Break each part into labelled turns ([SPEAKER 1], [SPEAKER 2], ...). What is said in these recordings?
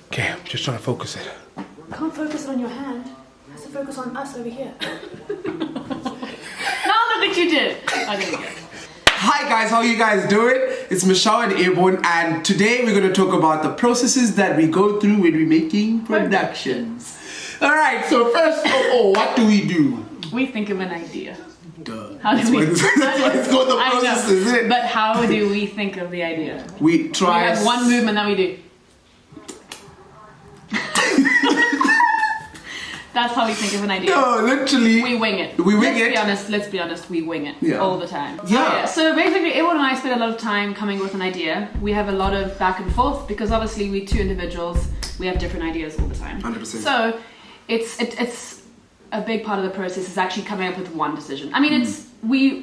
[SPEAKER 1] Okay, I'm just trying to focus it.
[SPEAKER 2] Can't focus it on your hand. It has to focus on us over here. Now look what you did. I didn't get it.
[SPEAKER 1] Hi guys, how are you guys doing? It's Michelle and Airborne, and today we're going to talk about the processes that we go through when we're making productions. Alright, so first of all, what do we do?
[SPEAKER 2] We think of an idea.
[SPEAKER 1] Duh.
[SPEAKER 2] How do we?
[SPEAKER 1] It's called the process, isn't it?
[SPEAKER 2] But how do we think of the idea?
[SPEAKER 1] We try.
[SPEAKER 2] We have one movement that we do. That's how we think of an idea.
[SPEAKER 1] No, literally.
[SPEAKER 2] We wing it.
[SPEAKER 1] We wing it.
[SPEAKER 2] Let's be honest, we wing it all the time.
[SPEAKER 1] Yeah.
[SPEAKER 2] So basically, Airborne and I spend a lot of time coming with an idea. We have a lot of back and forth because obviously we're two individuals. We have different ideas all the time.
[SPEAKER 1] 100%.
[SPEAKER 2] So it's a big part of the process is actually coming up with one decision. I mean,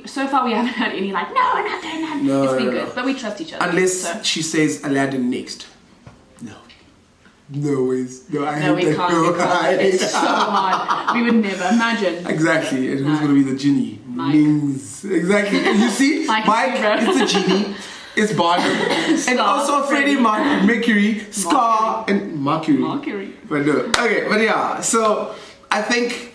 [SPEAKER 2] so far we haven't had any like, no, we're not doing that.
[SPEAKER 1] No,
[SPEAKER 2] it's been
[SPEAKER 1] no,
[SPEAKER 2] good,
[SPEAKER 1] no.
[SPEAKER 2] but we trust each other.
[SPEAKER 1] Unless she says Aladdin next. No ways. No, I
[SPEAKER 2] we
[SPEAKER 1] hate
[SPEAKER 2] can't.
[SPEAKER 1] that.
[SPEAKER 2] We can't. It's so hard. We would never imagine.
[SPEAKER 1] Exactly. And who's going to be the genie? Mings. Exactly. You see? Mike is the genie. It's Barnum. And also Freddie Mercury, Scar, and Mercury. But no. Okay, but yeah. So I think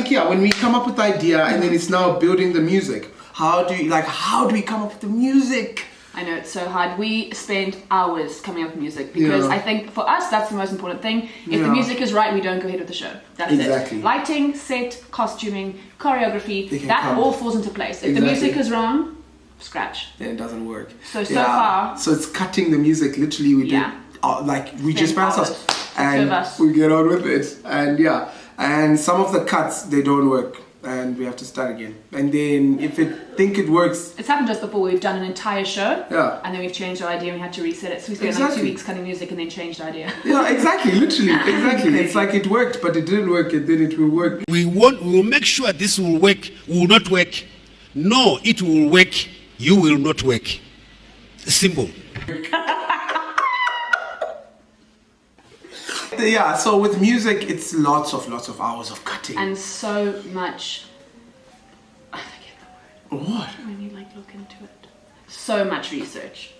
[SPEAKER 1] yeah, when we come up with the idea and then it's now building the music. How do we come up with the music?
[SPEAKER 2] I know, it's so hard. We spend hours coming up with music because I think for us that's the most important thing. If the music is right, we don't go ahead with the show. That's it. Lighting, set, costuming, choreography, that all falls into place. If the music is wrong, scratch.
[SPEAKER 1] Then it doesn't work.
[SPEAKER 2] So far.
[SPEAKER 1] So it's cutting the music. Literally, we do we just pass us and we get on with it. And and some of the cuts they don't work. And we have to start again. And then if think it works. It's
[SPEAKER 2] happened just before. We've done an entire show.
[SPEAKER 1] Yeah.
[SPEAKER 2] And then we've changed our idea and we had to reset it. So we spent like 2 weeks cutting music and then changed the idea.
[SPEAKER 1] Yeah, exactly. Literally. Exactly. It's like it worked, but it didn't work, and then it will work.
[SPEAKER 3] We will make sure this will work, will not work. No, it will work. You will not work. Simple.
[SPEAKER 1] Yeah, so with music, it's lots of hours of cutting.
[SPEAKER 2] And so much... I forget the word.
[SPEAKER 1] What?
[SPEAKER 2] When you look into it. So much research.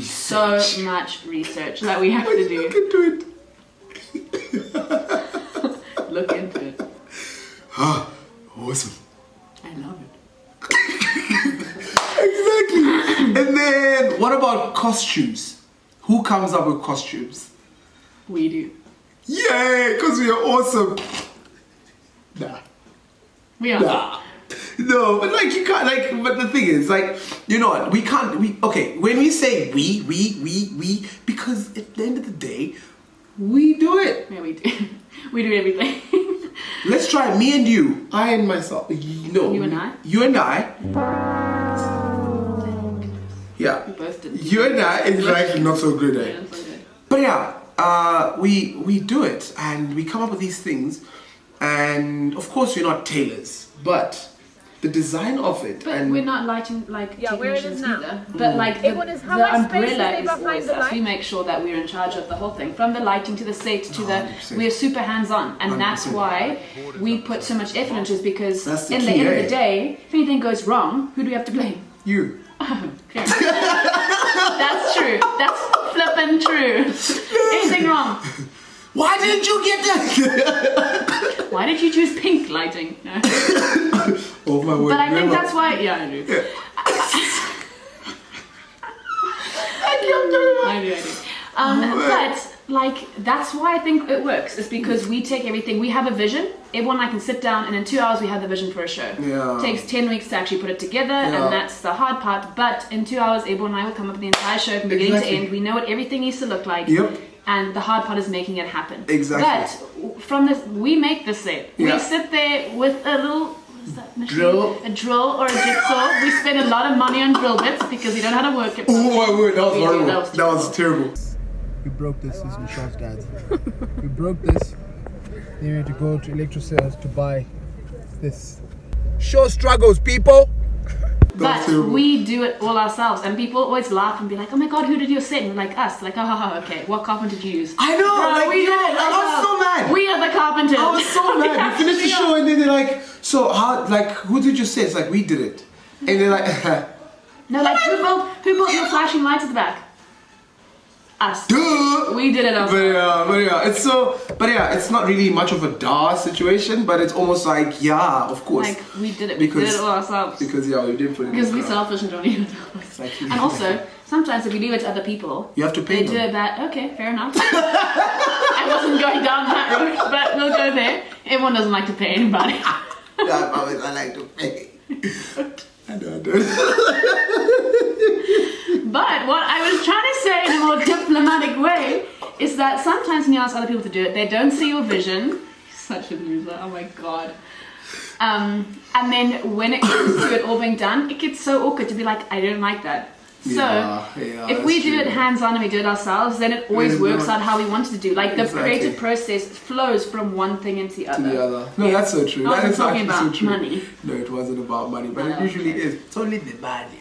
[SPEAKER 1] So
[SPEAKER 2] much research that we have to do.
[SPEAKER 1] Look into
[SPEAKER 2] it. Look into it.
[SPEAKER 1] Ah, awesome.
[SPEAKER 2] I love it.
[SPEAKER 1] Exactly. And then, what about costumes? Who comes up with costumes?
[SPEAKER 2] We do.
[SPEAKER 1] Yay, because we are awesome. Nah.
[SPEAKER 2] We are.
[SPEAKER 1] Nah. No, but you can't, but the thing is, you know what, okay, when we say we, because at the end of the day, we do it.
[SPEAKER 2] Yeah, we do. We do everything.
[SPEAKER 1] Let's try me and you. I and myself. No.
[SPEAKER 2] You and I?
[SPEAKER 1] You and I. Yeah.
[SPEAKER 2] We both did.
[SPEAKER 1] You and I is not so good at it.
[SPEAKER 2] Yeah, not so good.
[SPEAKER 1] But yeah. We do it and we come up with these things, and of course we're not tailors, but the design of it.
[SPEAKER 2] But we're not lighting technicians either. But
[SPEAKER 4] the
[SPEAKER 2] umbrella is always us. We make sure that we're in charge of the whole thing, from the lighting to the set to we're super hands-on, and 100%. That's why we put so much effort into it, because in the end of the day, if anything goes wrong, who do we have to blame?
[SPEAKER 1] You.
[SPEAKER 2] Okay. That's true. That's flippin' true. Anything wrong?
[SPEAKER 1] Why didn't you get that?
[SPEAKER 2] Why did you choose pink lighting? No.
[SPEAKER 1] Oh my word.
[SPEAKER 2] But I think that's why. Yeah, I do.
[SPEAKER 1] Yeah.
[SPEAKER 2] I do. But that's why I think it works. Is because we take everything. We have a vision. Everyone and I can sit down, and in 2 hours we have the vision for a show.
[SPEAKER 1] Yeah.
[SPEAKER 2] It takes 10 weeks to actually put it together, and that's the hard part. But in 2 hours, everyone and I will come up with the entire show from beginning to end. We know what everything needs to look like.
[SPEAKER 1] Yep.
[SPEAKER 2] And the hard part is making it happen.
[SPEAKER 1] Exactly.
[SPEAKER 2] But from this, we make the set. Yeah. We sit there with a little, what is that machine?
[SPEAKER 1] Drill.
[SPEAKER 2] A drill or a jigsaw. We spend a lot of money on drill bits because we don't know how to work it.
[SPEAKER 1] Oh my word, that was horrible. That was terrible.
[SPEAKER 5] We broke this is Michelle's dad. We broke this. Then we had to go to electro-sales to buy this. Show struggles, people!
[SPEAKER 2] But we do it all ourselves, and people always laugh and be like, "Oh my god, who did your set?" And we're like, "Us." Like, "Oh, okay. What carpenter did you use?"
[SPEAKER 1] I know.
[SPEAKER 2] Bro, we did it.
[SPEAKER 1] I was so mad.
[SPEAKER 2] We are the carpenters.
[SPEAKER 1] I was so mad. We finished the show, and then they're like, "So how? Who did your set?" It's like, we did it, and they're like,
[SPEAKER 2] "No, who built your flashing lights at the back?" us.
[SPEAKER 1] Duh!
[SPEAKER 2] We did it ourselves.
[SPEAKER 1] But yeah, it's not really much of a duh situation, but it's almost like, yeah, of course.
[SPEAKER 2] Like, we did it. We did it all ourselves.
[SPEAKER 1] Because, yeah, we did put it in.
[SPEAKER 2] Because we're selfish and don't even know.
[SPEAKER 1] Exactly.
[SPEAKER 2] And also, sometimes if you leave it to other people,
[SPEAKER 1] you have to pay
[SPEAKER 2] them. They do it that, okay, fair enough. I wasn't going down that road, but we'll go there. Everyone doesn't like to pay anybody.
[SPEAKER 1] I like to pay. I don't.
[SPEAKER 2] But what I was trying to say in a more diplomatic way is that sometimes when you ask other people to do it, they don't see your vision. Such a loser, oh my god. And then when it comes to it all being done, it gets so awkward to be like, I don't like that. So, if we do it hands-on and we do it ourselves, then it always works out how we want it to do. Like, the creative process flows from one thing into the other.
[SPEAKER 1] No, that's so true.
[SPEAKER 2] I was talking about
[SPEAKER 1] so true.
[SPEAKER 2] money.
[SPEAKER 1] No, it wasn't about money, but it usually is. It's only the money.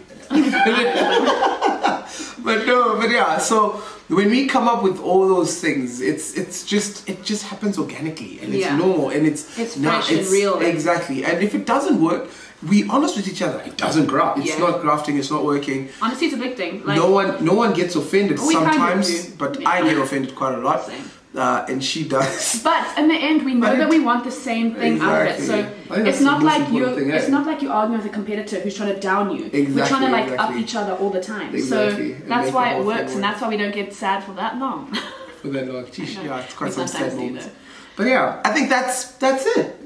[SPEAKER 1] But yeah, so when we come up with all those things, it just happens organically, and it's normal, and it's
[SPEAKER 2] fresh and real.
[SPEAKER 1] Exactly. And if it doesn't work, we honest with each other. It doesn't graft. It's not grafting. It's not working.
[SPEAKER 2] Honestly, it's a big thing. Like,
[SPEAKER 1] no one gets offended sometimes,
[SPEAKER 2] kind of
[SPEAKER 1] but I get offended quite a lot.
[SPEAKER 2] Same.
[SPEAKER 1] And she does.
[SPEAKER 2] But in the end, we know that we want the same thing out of it. So it's not like you're arguing with a competitor who's trying to down you. We're trying to up each other all the time. So that's why it works, and that's why we don't get sad for that long.
[SPEAKER 1] For that long, it's quite some sad moments. But yeah, I think that's it.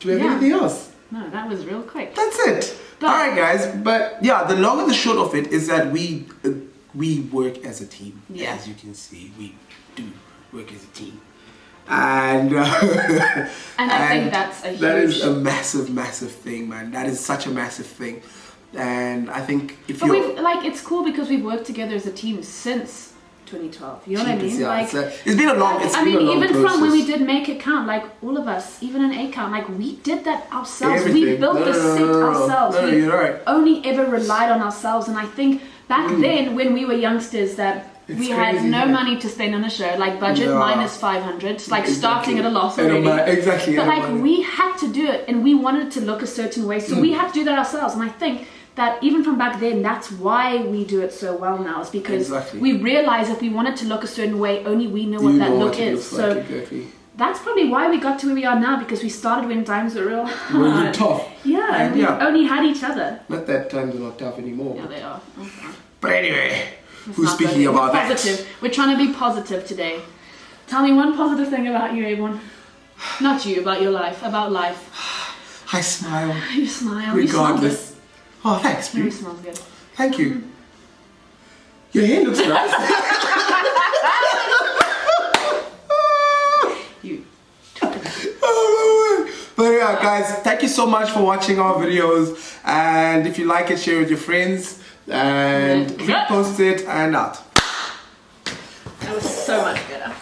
[SPEAKER 1] Do we have anything else?
[SPEAKER 2] No, that was real quick.
[SPEAKER 1] That's it. All right, guys. But yeah, the long and the short of it is that we work as a team. Yeah. As you can see, we do work as a team, and
[SPEAKER 2] I think that is
[SPEAKER 1] a massive thing, man. That is such a massive thing, and I think
[SPEAKER 2] it's cool because we've worked together as a team since 2012. You know what I mean?
[SPEAKER 1] Yeah, it's been a long.
[SPEAKER 2] Even
[SPEAKER 1] process.
[SPEAKER 2] From when we did Make It Count, like all of us, even in A Count, like we did that ourselves.
[SPEAKER 1] Everything.
[SPEAKER 2] We built the set ourselves.
[SPEAKER 1] No, you're right.
[SPEAKER 2] Only ever relied on ourselves, and I think back then when we were youngsters, that we had no money to spend on a show, like budget minus 500, it's like starting at a loss already.
[SPEAKER 1] Exactly.
[SPEAKER 2] But like we had to do it, and we wanted it to look a certain way, so we had to do that ourselves. And I think that even from back then, that's why we do it so well now, is because we realize if we want it to look a certain way, only we know what that look is. So that's probably why we got to where we are now, because we started when times were real hard.
[SPEAKER 1] Really tough.
[SPEAKER 2] Yeah, and we only had each other.
[SPEAKER 1] Not that times are not tough anymore.
[SPEAKER 2] Yeah, they are. Okay.
[SPEAKER 1] But anyway, who's speaking about that?
[SPEAKER 2] Positive. We're trying to be positive today. Tell me one positive thing about you, Airborne. Not you, about your life. About life.
[SPEAKER 1] I smile.
[SPEAKER 2] You smile.
[SPEAKER 1] Regardless. Oh, thanks,
[SPEAKER 2] Your smells good.
[SPEAKER 1] Thank you. Your hair looks nice.
[SPEAKER 2] You.
[SPEAKER 1] Oh, my word. But yeah, guys, thank you so much for watching our videos. And if you like it, share with your friends. And repost it and out.
[SPEAKER 2] That was so much better.